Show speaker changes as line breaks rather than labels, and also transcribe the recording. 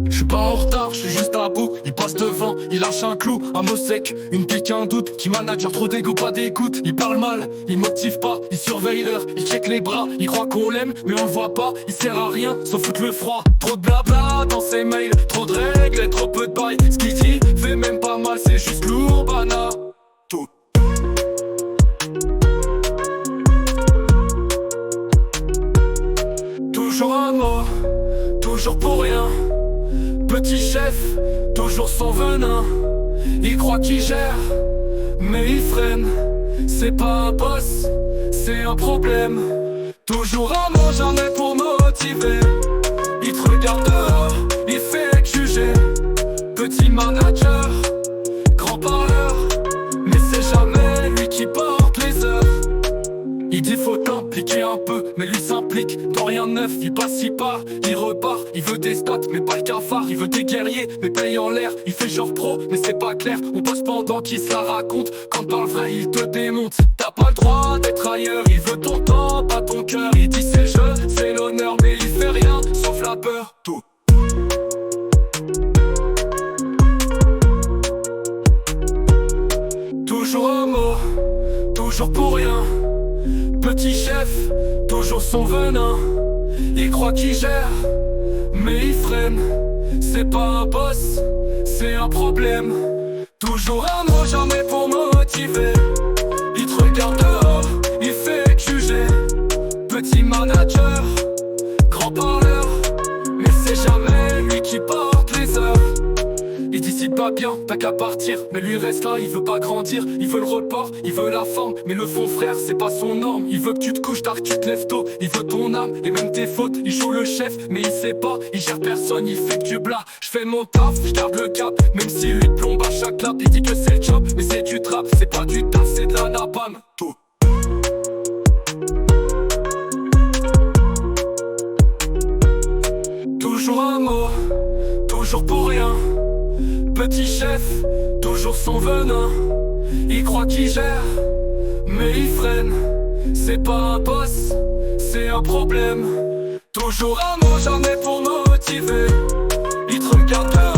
Je suis pas en retard, je suis juste à bout. Il passe devant, il lâche un clou, un mot sec, une pique, un doute. Qui manager, trop d'égo, pas d'écoute. Il parle mal, il motive pas, il surveille l'heure, il check les bras. Il croit qu'on l'aime, mais on le voit pas. Il sert à rien, sauf foutre le froid. Trop de blabla dans ses mails, trop de règles et trop peu de bail. Ce qu'il dit fait même pas mal, c'est juste lourd, bana. Tout. Toujours un mot, toujours pour rien. Petit chef, toujours sans venin. Il croit qu'il gère, mais il freine. C'est pas un boss, c'est un problème. Toujours un mot, jamais pour motiver. Il te regarde dehors, il fait que juger. Petit manager, grand parleur, mais c'est jamais lui qui porte les œuvres. Il dit faut t'impliquer un peu, mais lui s'implique dans rien de neuf. Il passe, il part, il repart. Il veut des stats, mais pas le cafard. Il veut des guerriers, mais paye en l'air. Il fait genre pro, mais c'est pas clair. On passe pendant qu'il se la raconte. Quand dans le vrai, il te démonte. T'as pas le droit d'être ailleurs. Il veut ton temps, pas ton cœur. Il dit c'est le jeu, c'est l'honneur, mais il fait rien, sauf la peur. Tout. Toujours un mot, toujours pour rien. Petit chef, toujours son venin. Il croit qu'il gère, mais il freine. C'est pas un boss, c'est un problème. Toujours un mot, jamais pour motiver. Il te regarde dehors, il fait que juger. Petit manager, grand parleur, mais c'est jamais lui qui porte les heures. Il décide pas bien, t'as qu'à partir. Mais lui reste là, il veut pas grandir. Il veut le report, il veut la forme. Mais le fond frère, c'est pas son norme. Il veut que tu te couches tard, que tu te lèves tôt. Il veut ton âme et même tes fautes. Il joue le chef, mais il sait pas. Il gère personne, il fait que du blas. Je fais mon taf, je garde le cap. Même si lui plombe à chaque lap. Il dit que c'est le job, mais c'est du trap. C'est pas du taf, c'est de la napalm. Tout. Toujours un mot, toujours pour rien. Petit chef, toujours son venin. Il croit qu'il gère, mais il freine. C'est pas un boss, c'est un problème. Toujours un mot, jamais pour motiver. Il te regarde dehors.